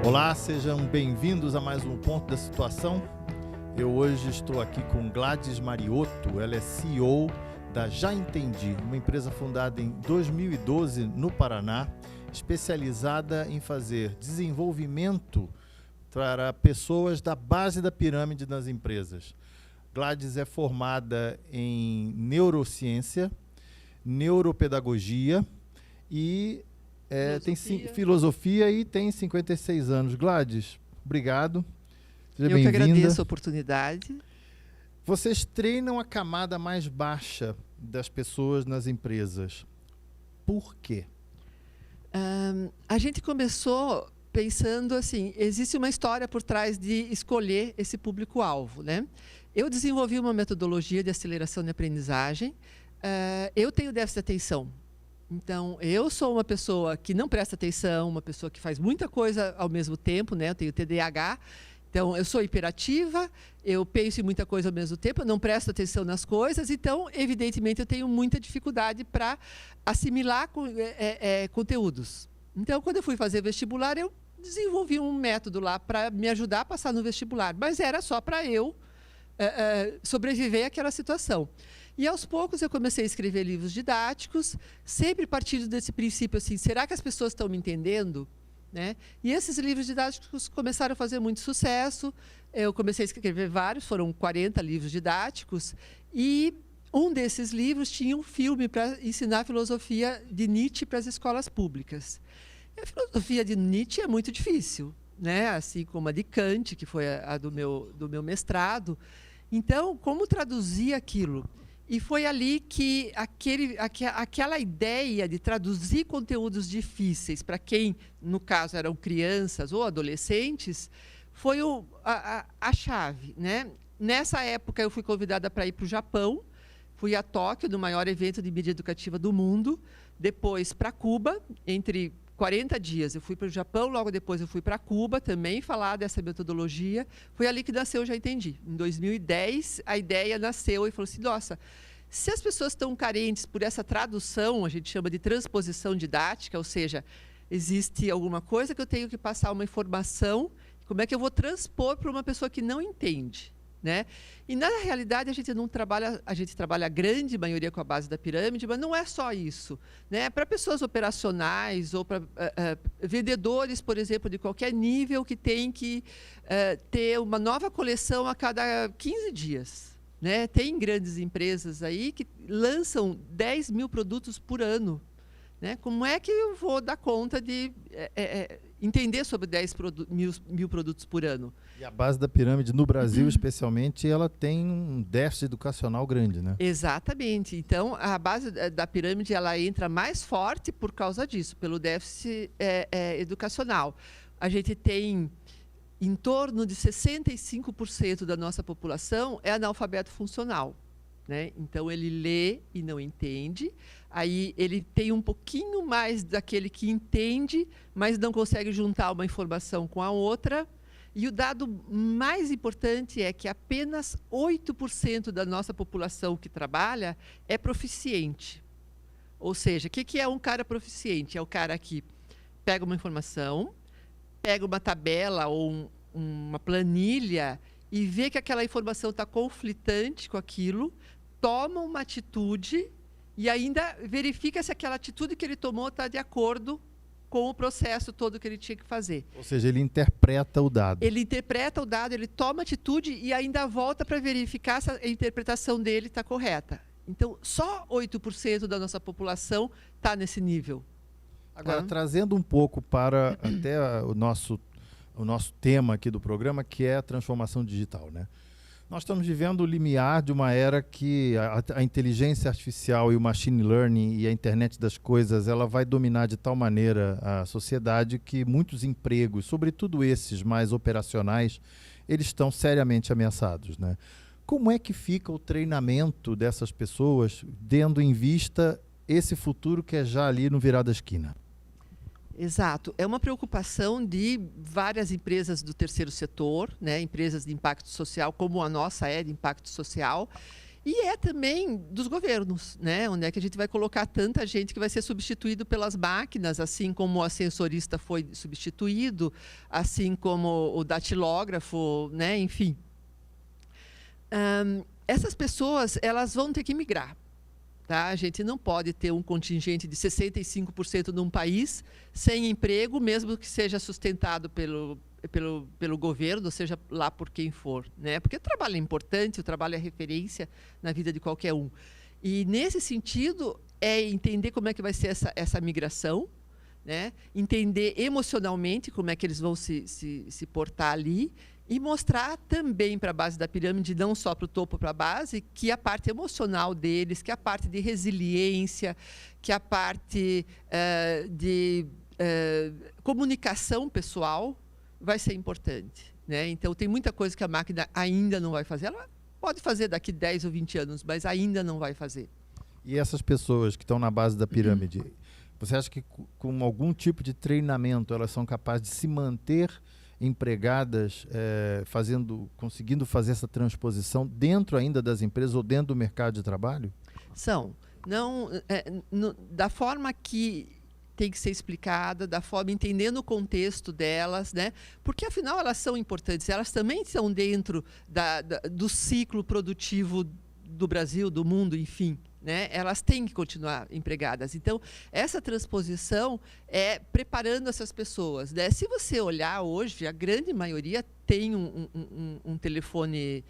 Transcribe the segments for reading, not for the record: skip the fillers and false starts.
Olá, sejam bem-vindos a mais um Ponto da Situação. Eu hoje estou aqui com Gladys Mariotto, ela é CEO da Já Entendi, uma empresa fundada em 2012 no Paraná, especializada em fazer desenvolvimento para pessoas da base da pirâmide das empresas. Gladys é formada em neurociência, neuropedagogia e tem filosofia e tem 56 anos. Gladys, obrigado. Seja Eu que bem-vinda. agradeço a oportunidade. Vocês treinam a camada mais baixa das pessoas nas empresas. Por quê? A gente começou pensando assim, existe uma história por trás de escolher esse público-alvo, né? Eu desenvolvi uma metodologia de aceleração de aprendizagem. Eu tenho déficit de atenção. Então, eu sou uma pessoa que não presta atenção, uma pessoa que faz muita coisa ao mesmo tempo, né? Eu tenho TDAH. Então, eu sou hiperativa, eu penso em muita coisa ao mesmo tempo, eu não presto atenção nas coisas, então, evidentemente, eu tenho muita dificuldade para assimilar conteúdos. Então, quando eu fui fazer vestibular, eu desenvolvi um método lá para me ajudar a passar no vestibular, mas era só para eu sobreviver àquela situação. E, aos poucos, eu comecei a escrever livros didáticos, sempre partindo desse princípio assim, será que as pessoas estão me entendendo? Né? E esses livros didáticos começaram a fazer muito sucesso. Eu comecei a escrever vários, foram 40 livros didáticos. E um desses livros tinha um filme para ensinar a filosofia de Nietzsche para as escolas públicas. E a filosofia de Nietzsche é muito difícil, né? Assim como a de Kant, que foi a do meu mestrado. Então, como traduzir aquilo? E foi ali que aquela ideia de traduzir conteúdos difíceis para quem, no caso, eram crianças ou adolescentes, foi a chave, né? Nessa época, eu fui convidada para ir para o Japão, fui a Tóquio, no maior evento de mídia educativa do mundo, depois para Cuba, entre 40 dias. Eu fui para o Japão, logo depois eu fui para Cuba também falar dessa metodologia. Foi ali que nasceu, eu Já Entendi. Em 2010, a ideia nasceu e falou assim, nossa, se as pessoas estão carentes por essa tradução, a gente chama de transposição didática, ou seja, existe alguma coisa que eu tenho que passar uma informação, como é que eu vou transpor para uma pessoa que não entende? Né? E, na realidade, a gente trabalha a grande maioria com a base da pirâmide, mas não é só isso. Né? Para pessoas operacionais ou para vendedores, por exemplo, de qualquer nível que tem que ter uma nova coleção a cada 15 dias. Né? Tem grandes empresas aí que lançam 10 mil produtos por ano. Né? Como é que eu vou dar conta de entender sobre 10 mil produtos por ano? E a base da pirâmide, no Brasil especialmente, ela tem um déficit educacional grande, né? Exatamente. Então, a base da pirâmide ela entra mais forte por causa disso, pelo déficit educacional. A gente tem em torno de 65% da nossa população é analfabeto funcional. Né? Então, ele lê e não entende. Aí, ele tem um pouquinho mais daquele que entende, mas não consegue juntar uma informação com a outra. E o dado mais importante é que apenas 8% da nossa população que trabalha é proficiente. Ou seja, o que é um cara proficiente? É o cara que pega uma informação, pega uma tabela ou uma planilha e vê que aquela informação está conflitante com aquilo, toma uma atitude e ainda verifica se aquela atitude que ele tomou está de acordo com o processo todo que ele tinha que fazer. Ou seja, ele interpreta o dado. Ele interpreta o dado, ele toma atitude e ainda volta para verificar se a interpretação dele está correta. Então, só 8% da nossa população está nesse nível. Agora, trazendo um pouco para até o nosso tema aqui do programa, que é a transformação digital, né? Nós estamos vivendo o limiar de uma era que a inteligência artificial e o machine learning e a internet das coisas, ela vai dominar de tal maneira a sociedade que muitos empregos, sobretudo esses mais operacionais, eles estão seriamente ameaçados, né? Como é que fica o treinamento dessas pessoas, tendo em vista esse futuro que é já ali no virar da esquina? Exato. É uma preocupação de várias empresas do terceiro setor, né? Empresas de impacto social, como a nossa é de impacto social. E é também dos governos, né? Onde é que a gente vai colocar tanta gente que vai ser substituído pelas máquinas, assim como o ascensorista foi substituído, assim como o datilógrafo, né? Enfim. Essas pessoas, elas vão ter que migrar. Tá? A gente não pode ter um contingente de 65% num país sem emprego, mesmo que seja sustentado pelo governo, ou seja lá por quem for, né? Porque o trabalho é importante, o trabalho é referência na vida de qualquer um. E, nesse sentido, é entender como é que vai ser essa migração, né? Entender emocionalmente como é que eles vão se portar ali, e mostrar também para a base da pirâmide, não só para o topo, para a base, que a parte emocional deles, que a parte de resiliência, que a parte de comunicação pessoal vai ser importante, né? Então, tem muita coisa que a máquina ainda não vai fazer. Ela pode fazer daqui 10 ou 20 anos, mas ainda não vai fazer. E essas pessoas que estão na base da pirâmide, você acha que com algum tipo de treinamento elas são capazes de se manter empregadas, conseguindo fazer essa transposição dentro ainda das empresas ou dentro do mercado de trabalho? São. Da forma que tem que ser explicada, da forma entendendo o contexto delas, né? Porque afinal elas são importantes, elas também estão dentro do ciclo produtivo do Brasil, do mundo, enfim. Né? Elas têm que continuar empregadas. Então, essa transposição é preparando essas pessoas. Né? Se você olhar hoje, a grande maioria tem um telefone,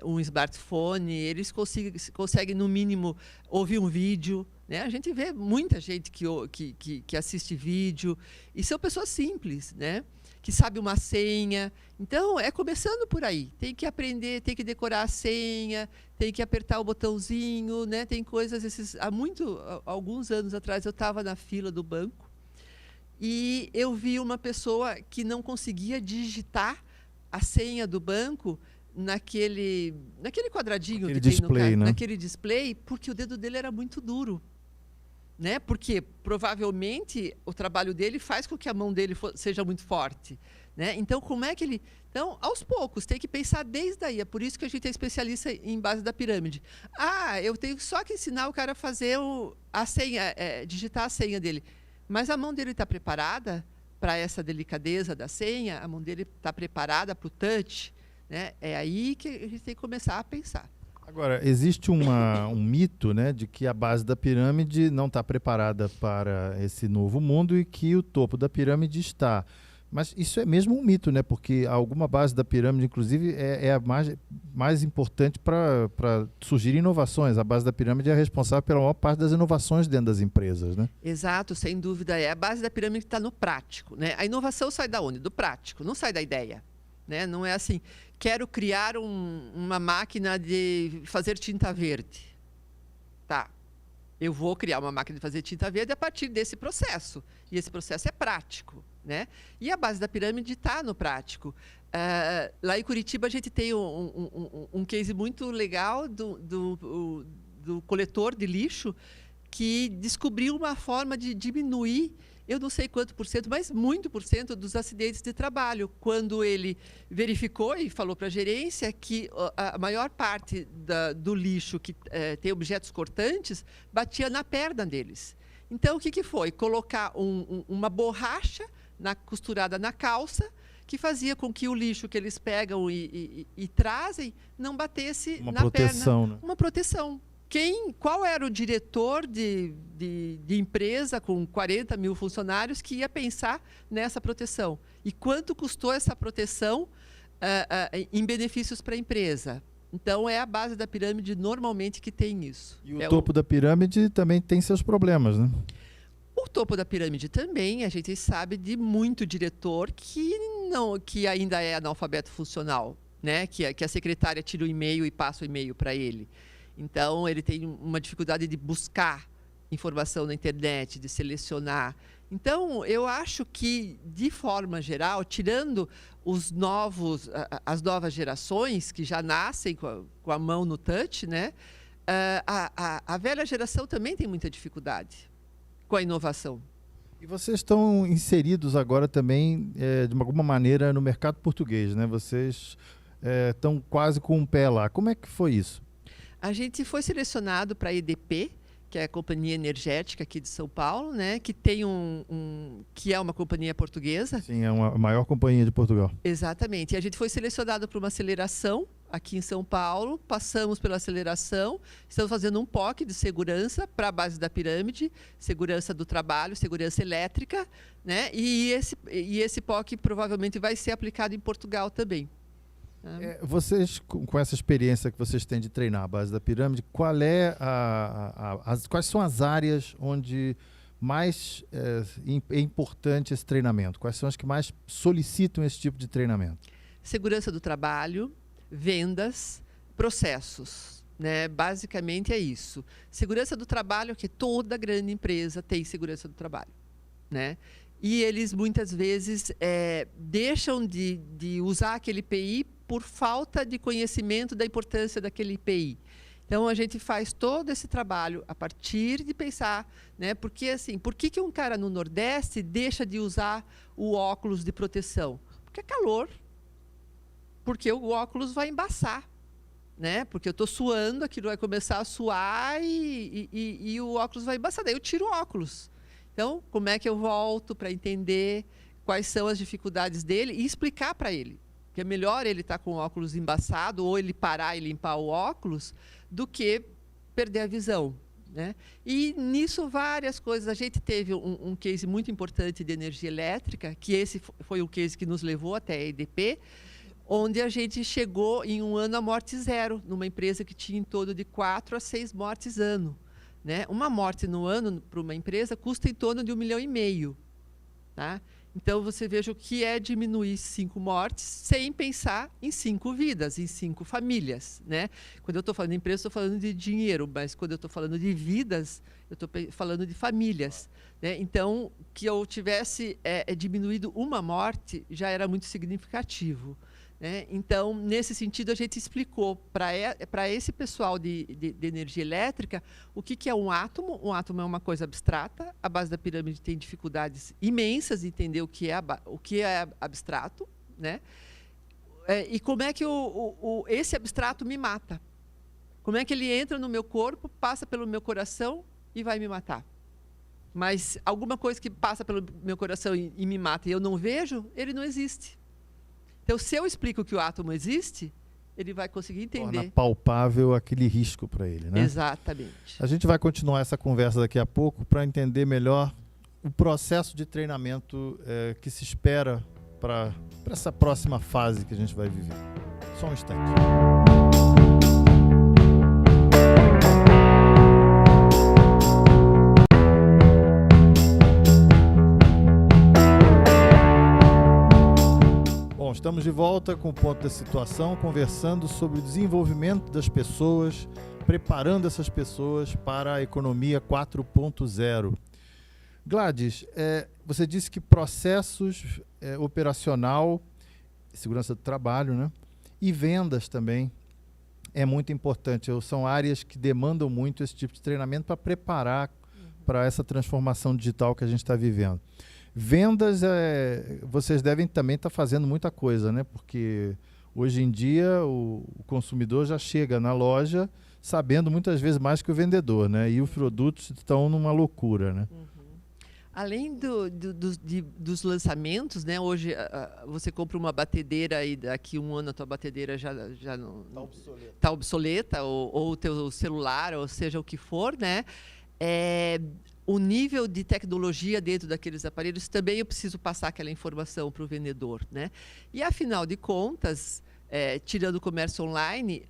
um smartphone, eles conseguem, no mínimo, ouvir um vídeo. Né? A gente vê muita gente que assiste vídeo, e são pessoas simples, né? Que sabe uma senha. Então, é começando por aí. Tem que aprender, tem que decorar a senha, tem que apertar o botãozinho, né? Tem coisas... Há alguns anos atrás, eu estava na fila do banco e eu vi uma pessoa que não conseguia digitar a senha do banco naquele quadradinho que display, tem né? Naquele display, porque o dedo dele era muito duro. Né? Porque provavelmente o trabalho dele faz com que a mão dele seja muito forte. Né? Então, como é que ele... Então, aos poucos, tem que pensar desde aí. É por isso que a gente é especialista em base da pirâmide. Eu tenho só que ensinar o cara a fazer a senha, digitar a senha dele. Mas a mão dele está preparada para essa delicadeza da senha? A mão dele está preparada para o touch? Né? É aí que a gente tem que começar a pensar. Agora, existe um mito, né, de que a base da pirâmide não está preparada para esse novo mundo e que o topo da pirâmide está. Mas isso é mesmo um mito, né? Porque alguma base da pirâmide, inclusive, é a mais importante para surgir inovações. A base da pirâmide é responsável pela maior parte das inovações dentro das empresas, né? Exato, sem dúvida. A base da pirâmide está no prático. Né? A inovação sai da onde? Do prático, não sai da ideia. Né? Não é assim, quero criar uma máquina de fazer tinta verde. Tá, eu vou criar uma máquina de fazer tinta verde a partir desse processo. E esse processo é prático. Né? E a base da pirâmide está no prático. Lá em Curitiba, a gente tem um case muito legal do coletor de lixo que descobriu uma forma de diminuir, eu não sei quanto por cento, mas muito por cento dos acidentes de trabalho, quando ele verificou e falou para a gerência que a maior parte do lixo que tem objetos cortantes batia na perna deles. Então, o que foi? Colocar uma borracha costurada na calça, que fazia com que o lixo que eles pegam e trazem não batesse na perna. Né? Uma proteção. Qual era o diretor de empresa com 40 mil funcionários que ia pensar nessa proteção? E quanto custou essa proteção em benefícios para a empresa? Então, é a base da pirâmide normalmente que tem isso. E o topo da pirâmide também tem seus problemas, né? O topo da pirâmide também, a gente sabe de muito diretor que ainda é analfabeto funcional, né? Que a secretária tira o e-mail e passa o e-mail para ele. Então, ele tem uma dificuldade de buscar informação na internet, de selecionar. Então, eu acho que, de forma geral, tirando as novas gerações, que já nascem com a mão no touch, né? A velha geração também tem muita dificuldade com a inovação. E vocês estão inseridos agora também, de alguma maneira, no mercado português, né? Vocês estão quase com um pé lá. Como é que foi isso? A gente foi selecionado para a EDP, que é a companhia energética aqui de São Paulo, né? Que tem que é uma companhia portuguesa. Sim, é a maior companhia de Portugal. Exatamente. E a gente foi selecionado para uma aceleração aqui em São Paulo, passamos pela aceleração, estamos fazendo um POC de segurança para a base da pirâmide, segurança do trabalho, segurança elétrica, né? E esse POC provavelmente vai ser aplicado em Portugal também. Vocês, com essa experiência que vocês têm de treinar a base da pirâmide, quais são as áreas onde mais é importante esse treinamento? Quais são as que mais solicitam esse tipo de treinamento? Segurança do trabalho, vendas, processos, né? Basicamente é isso. Segurança do trabalho, que toda grande empresa tem segurança do trabalho, né? E eles muitas vezes deixam de usar aquele IPI por falta de conhecimento da importância daquele IPI. Então, a gente faz todo esse trabalho a partir de pensar, né? Porque, assim, por que um cara no Nordeste deixa de usar o óculos de proteção? Porque é calor, porque o óculos vai embaçar, né? Porque eu estou suando, aquilo vai começar a suar e o óculos vai embaçar. Daí eu tiro o óculos. Então, como é que eu volto para entender quais são as dificuldades dele e explicar para ele? Que é melhor ele estar com o óculos embaçado ou ele parar e limpar o óculos do que perder a visão, né? E nisso várias coisas. A gente teve um case muito importante de energia elétrica, que esse foi o case que nos levou até a EDP, onde a gente chegou em um ano a morte zero, numa empresa que tinha em torno de 4 a 6 mortes ano, né? Uma morte no ano para uma empresa custa em torno de 1,5 milhão, tá? Então, você veja o que é diminuir 5 mortes sem pensar em 5 vidas, em 5 famílias, né? Quando eu estou falando de empresa, estou falando de dinheiro, mas quando eu estou falando de vidas, eu estou falando de famílias, né? Então, que eu tivesse diminuído uma morte já era muito significativo, né? Então, nesse sentido, a gente explicou para esse pessoal de energia elétrica o que é um átomo. Um átomo é uma coisa abstrata. A base da pirâmide tem dificuldades imensas de entender o que é abstrato, né? E como é que esse abstrato me mata. Como é que ele entra no meu corpo, passa pelo meu coração e vai me matar. Mas alguma coisa que passa pelo meu coração e me mata e eu não vejo, ele não existe. Então, se eu explico que o átomo existe, ele vai conseguir entender. Torna palpável aquele risco para ele, né? Exatamente. A gente vai continuar essa conversa daqui a pouco para entender melhor o processo de treinamento que se espera para essa próxima fase que a gente vai viver. Só um instante. Estamos de volta com o Ponto da Situação, conversando sobre o desenvolvimento das pessoas, preparando essas pessoas para a economia 4.0. Gladys, você disse que processos operacional, segurança do trabalho, né, e vendas também é muito importante. São áreas que demandam muito esse tipo de treinamento para preparar para essa transformação digital que a gente está vivendo. Vendas, vocês devem também estar fazendo muita coisa, né? Porque hoje em dia o consumidor já chega na loja sabendo muitas vezes mais que o vendedor, né? E os produtos estão numa loucura, né? Uhum. Além dos lançamentos, né? Hoje você compra uma batedeira e daqui um ano a tua batedeira já não está obsoleta, ou o teu celular, ou seja o que for, né? O nível de tecnologia dentro daqueles aparelhos, também eu preciso passar aquela informação para o vendedor, né? E, afinal de contas, tirando o comércio online,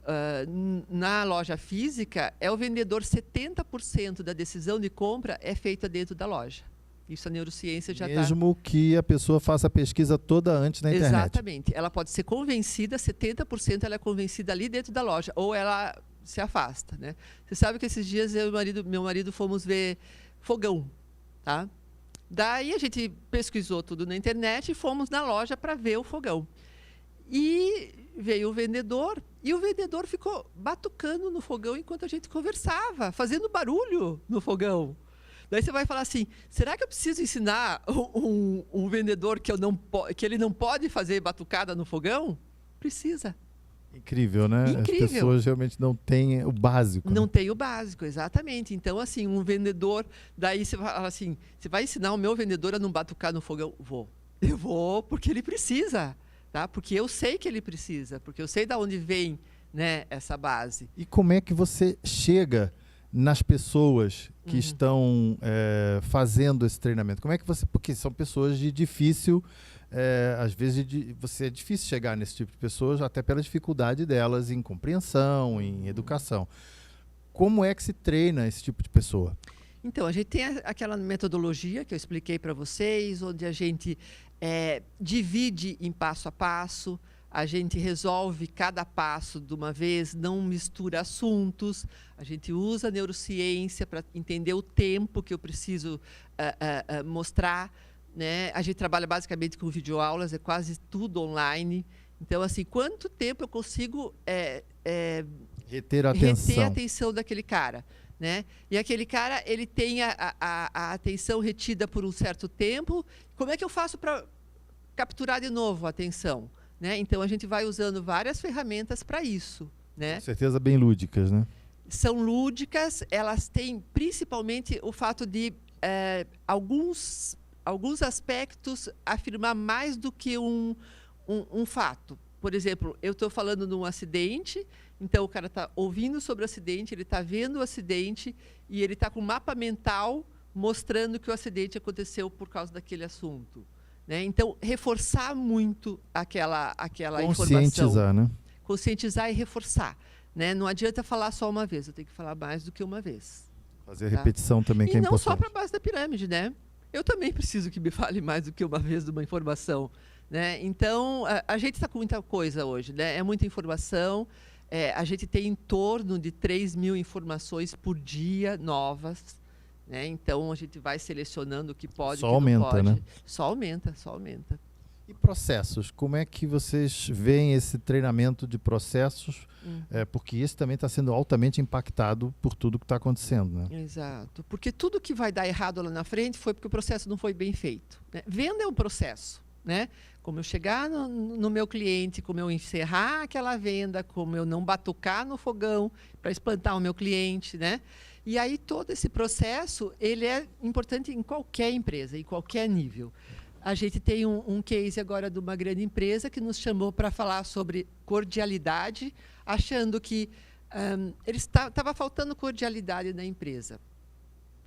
na loja física, o vendedor, 70% da decisão de compra é feita dentro da loja. Isso a neurociência já está... Mesmo que a pessoa faça a pesquisa toda antes na internet. Exatamente. Ela pode ser convencida, 70% ela é convencida ali dentro da loja, ou ela se afasta, né? Você sabe que esses dias eu e meu marido fomos ver fogão, tá? Daí a gente pesquisou tudo na internet e fomos na loja para ver o fogão. E veio o vendedor, e o vendedor ficou batucando no fogão enquanto a gente conversava, fazendo barulho no fogão. Daí você vai falar assim, será que eu preciso ensinar um vendedor que ele não pode fazer batucada no fogão? Precisa. Incrível, né? Incrível. As pessoas realmente não têm o básico. Não né? tem o básico, exatamente. Então, assim, um vendedor, daí você fala assim, você vai ensinar o meu vendedor a não batucar no fogão? Vou. Eu vou porque ele precisa, tá? Porque eu sei que ele precisa, porque eu sei de onde vem, né, essa base. E como é que você chega nas pessoas que estão fazendo esse treinamento? Como é que você... Porque são pessoas de difícil... às vezes você é difícil chegar nesse tipo de pessoas, até pela dificuldade delas em compreensão, em educação. Como é que se treina esse tipo de pessoa? Então, a gente tem aquela metodologia que eu expliquei para vocês, onde a gente divide em passo a passo, a gente resolve cada passo de uma vez, não mistura assuntos, a gente usa a neurociência para entender o tempo que eu preciso mostrar, né? A gente trabalha basicamente com videoaulas, é quase tudo online. Então, assim, quanto tempo eu consigo reter a atenção daquele cara? Né? E aquele cara, ele tem a atenção retida por um certo tempo. Como é que eu faço para capturar de novo a atenção? Né? Então, a gente vai usando várias ferramentas para isso. Né? Com certeza bem lúdicas, né? São lúdicas, elas têm principalmente o fato de alguns aspectos afirmar mais do que um fato. Por exemplo, eu estou falando de um acidente, então o cara está ouvindo sobre o acidente, ele está vendo o acidente e ele está com um mapa mental mostrando que o acidente aconteceu por causa daquele assunto. Né? Então, reforçar muito aquela informação. Conscientizar, né? Conscientizar e reforçar. Né? Não adianta falar só uma vez, eu tenho que falar mais do que uma vez. Fazer repetição também, que é importante. E não só para a base da pirâmide, né? Eu também preciso que me fale mais do que uma vez de uma informação. Né? Então, a gente está com muita coisa hoje. Né? É muita informação. A gente tem em torno de 3.000 informações por dia novas. Né? Então, a gente vai selecionando o que pode e o que não pode. Né? Só aumenta, só aumenta. E processos? Como é que vocês veem esse treinamento de processos? Porque esse também está sendo altamente impactado por tudo que está acontecendo. Né? Exato. Porque tudo que vai dar errado lá na frente foi porque o processo não foi bem feito. Né? Venda é um processo. Né? Como eu chegar no meu cliente, como eu encerrar aquela venda, como eu não batucar no fogão para espantar o meu cliente. Né? E aí todo esse processo ele é importante em qualquer empresa, em qualquer nível. A gente tem um case agora de uma grande empresa que nos chamou para falar sobre cordialidade, achando que estava faltando cordialidade na empresa.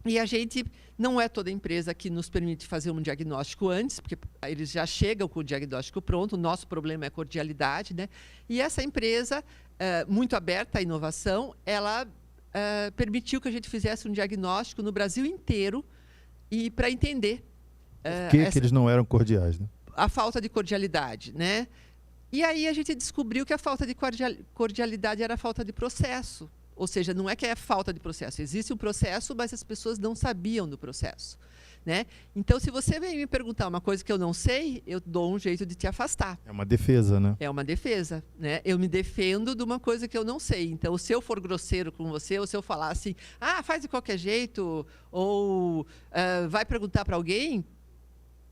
E a gente, não é toda empresa que nos permite fazer um diagnóstico antes, porque eles já chegam com o diagnóstico pronto, o nosso problema é cordialidade. Né? E essa empresa, muito aberta à inovação, ela permitiu que a gente fizesse um diagnóstico no Brasil inteiro e para entender que eles não eram cordiais, né? A falta de cordialidade, né? E aí a gente descobriu que a falta de cordialidade era a falta de processo. Ou seja, não é que é falta de processo. Existe um processo, mas as pessoas não sabiam do processo. Né? Então, se você vem me perguntar uma coisa que eu não sei, eu dou um jeito de te afastar. É uma defesa, né? É uma defesa. Né? Eu me defendo de uma coisa que eu não sei. Então, se eu for grosseiro com você, ou se eu falar assim, faz de qualquer jeito, ou vai perguntar para alguém,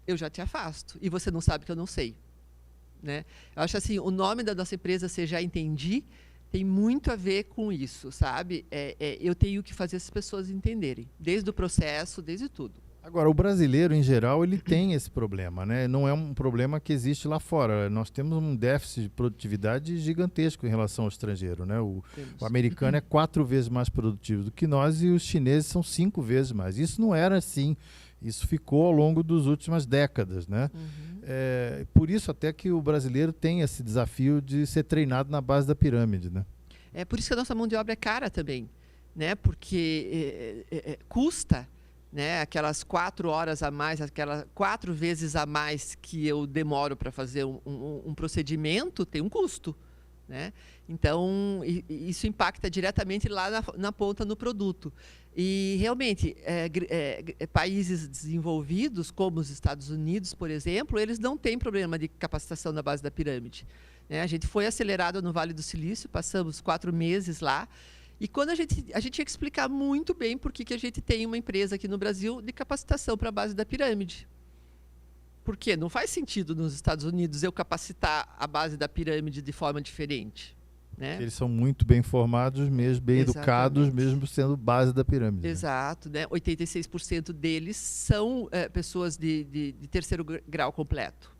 eu já te afasto. E você não sabe que eu não sei. Né? Eu acho assim, o nome da nossa empresa, Você Já Entendi, tem muito a ver com isso, sabe? Eu tenho que fazer as pessoas entenderem, desde o processo, desde tudo. Agora, o brasileiro, em geral, ele tem esse problema, né? Não é um problema que existe lá fora. Nós temos um déficit de produtividade gigantesco em relação ao estrangeiro, né? O americano é 4 vezes mais produtivo do que nós e os chineses são 5 vezes mais. Isso não era assim. Isso ficou ao longo das últimas décadas, né? Por isso até que o brasileiro tem esse desafio de ser treinado na base da pirâmide, né? É por isso que a nossa mão de obra é cara também, né? Porque custa, né? Aquelas 4 horas a mais, aquelas 4 vezes a mais que eu demoro para fazer um procedimento, tem um custo. Né? Então, isso impacta diretamente lá na ponta no produto. E, realmente, países desenvolvidos, como os Estados Unidos, por exemplo, eles não têm problema de capacitação na base da pirâmide. Né? A gente foi acelerado no Vale do Silício, passamos 4 meses lá, e quando a gente tinha que explicar muito bem por que a gente tem uma empresa aqui no Brasil de capacitação para a base da pirâmide. Porque não faz sentido nos Estados Unidos eu capacitar a base da pirâmide de forma diferente. né? Eles são muito bem formados, mesmo bem educados, mesmo sendo base da pirâmide. Exato, né? 86% deles são pessoas de terceiro grau completo.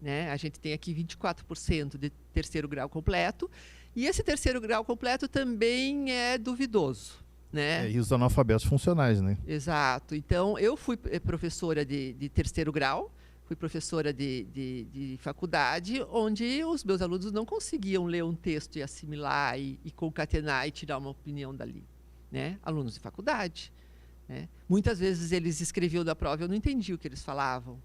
Né? A gente tem aqui 24% de terceiro grau completo, e esse terceiro grau completo também é duvidoso. Né? E os analfabetos funcionais, né? Exato. Então, eu fui professora de terceiro grau, fui professora de faculdade, onde os meus alunos não conseguiam ler um texto e assimilar e concatenar e tirar uma opinião dali. Né? Alunos de faculdade. Né? Muitas vezes eles escreviam da prova e eu não entendia o que eles falavam.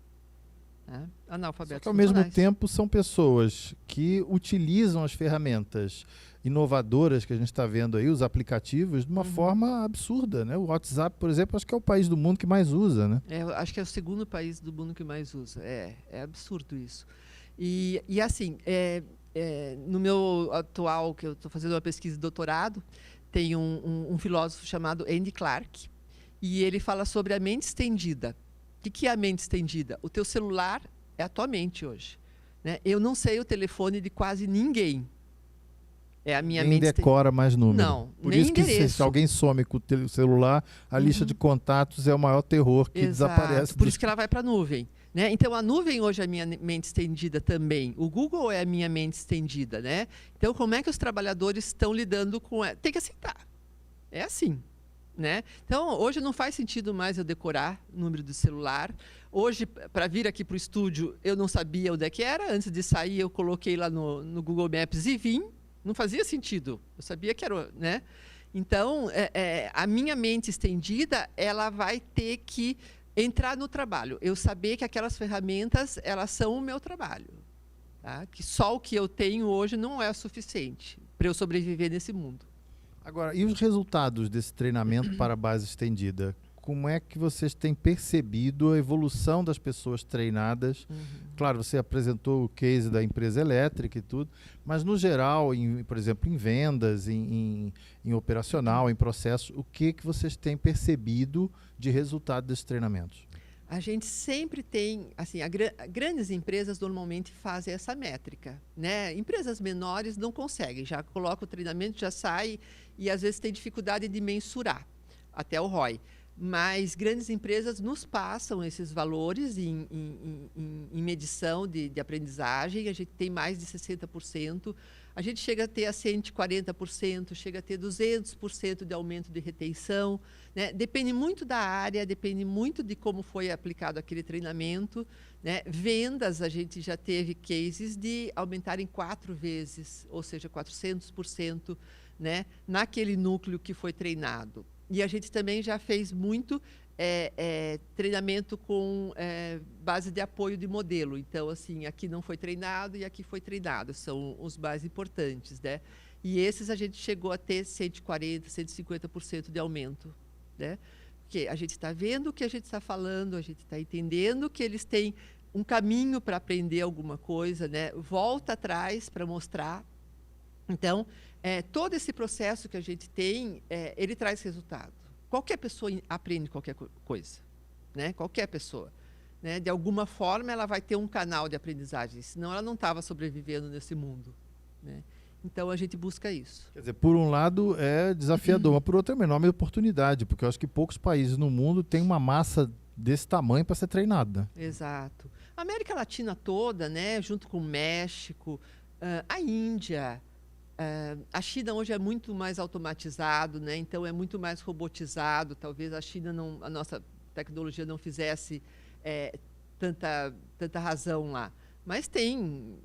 Né? Analfabetos. Só que, ao mesmo tempo, são pessoas que utilizam as ferramentas inovadoras que a gente está vendo aí, os aplicativos, de uma forma absurda. Né? O WhatsApp, por exemplo, acho que é o país do mundo que mais usa. Né? Eu acho que é o segundo país do mundo que mais usa. É absurdo isso. E assim, no meu atual, que eu estou fazendo uma pesquisa de doutorado, tem um filósofo chamado Andy Clark, e ele fala sobre a mente estendida. O que é a mente estendida? O teu celular é a tua mente hoje. Né? Eu não sei o telefone de quase ninguém. É a minha mente. Nem decora mais número. Não, Por nem isso que se alguém some com o celular, a lista de contatos é o maior terror que desaparece. Por isso que ela vai para a nuvem. Né? Então, a nuvem hoje é a minha mente estendida também. O Google é a minha mente estendida. Né? Então, como é que os trabalhadores estão lidando com... Tem que aceitar. É assim. Né? Então, hoje não faz sentido mais eu decorar o número do celular. Hoje, para vir aqui para o estúdio, eu não sabia onde é que era. Antes de sair, eu coloquei lá no Google Maps e vim. Não fazia sentido. Eu sabia que era... Né? Então, a minha mente estendida, ela vai ter que entrar no trabalho. Eu saber que aquelas ferramentas, elas são o meu trabalho. Tá? Que só o que eu tenho hoje não é o suficiente para eu sobreviver nesse mundo. Agora, e os resultados desse treinamento para a base estendida? Como é que vocês têm percebido a evolução das pessoas treinadas? Claro, você apresentou o case da empresa elétrica e tudo, mas no geral, por exemplo, em vendas, em operacional, em processos, o que vocês têm percebido de resultado desses treinamentos? A gente sempre tem, assim, grandes empresas normalmente fazem essa métrica, né? Empresas menores não conseguem, já coloca o treinamento, já sai e às vezes tem dificuldade de mensurar, até o ROI. Mas grandes empresas nos passam esses valores em medição de aprendizagem, a gente tem mais de 60%, a gente chega a ter a 140%, chega a ter 200% de aumento de retenção. Né? Depende muito da área, depende muito de como foi aplicado aquele treinamento. Né? Vendas, a gente já teve cases de aumentarem 4 vezes, ou seja, 400%, né? Naquele núcleo que foi treinado. E a gente também já fez muito treinamento com base de apoio de modelo. Então, assim, aqui não foi treinado e aqui foi treinado. São os mais importantes, né? E esses a gente chegou a ter 140%, 150% de aumento, né? Porque a gente está vendo o que a gente está falando, a gente está entendendo que eles têm um caminho para aprender alguma coisa, né? Volta atrás para mostrar. Então, todo esse processo que a gente tem, ele traz resultado. Qualquer pessoa aprende qualquer coisa, né? Qualquer pessoa. Né? De alguma forma, ela vai ter um canal de aprendizagem, senão ela não estava sobrevivendo nesse mundo. Né? Então, a gente busca isso. Quer dizer, por um lado é desafiador, mas por outro é uma enorme oportunidade, porque eu acho que poucos países no mundo têm uma massa desse tamanho para ser treinada. Né? Exato. A América Latina toda, né? Junto com o México, a Índia... a China hoje é muito mais automatizado, né? Então é muito mais robotizado. Talvez a nossa tecnologia não fizesse tanta razão lá. Mas tem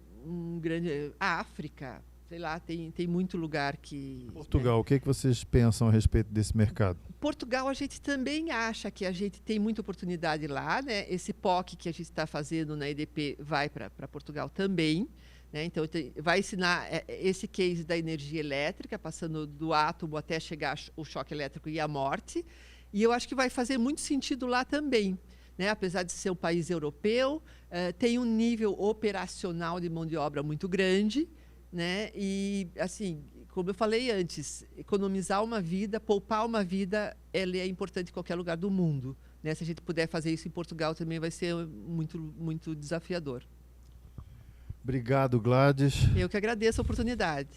a África, sei lá, tem muito lugar que... Portugal, né? O que vocês pensam a respeito desse mercado? Portugal, a gente também acha que a gente tem muita oportunidade lá, né? Esse POC que a gente está fazendo na EDP vai para Portugal também. Né? Então, vai ensinar esse case da energia elétrica, passando do átomo até chegar o choque elétrico e a morte. E eu acho que vai fazer muito sentido lá também. Né? Apesar de ser um país europeu, tem um nível operacional de mão de obra muito grande. Né? E, assim, como eu falei antes, economizar uma vida, poupar uma vida, ela é importante em qualquer lugar do mundo. Né? Se a gente puder fazer isso em Portugal, também vai ser muito, muito desafiador. Obrigado, Gladys. Eu que agradeço a oportunidade.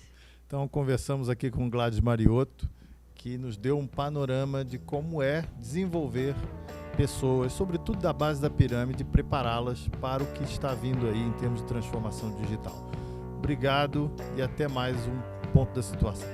Então, conversamos aqui com Gladys Mariotto, que nos deu um panorama de como é desenvolver pessoas, sobretudo da base da pirâmide, prepará-las para o que está vindo aí em termos de transformação digital. Obrigado e até mais um Ponto da Situação.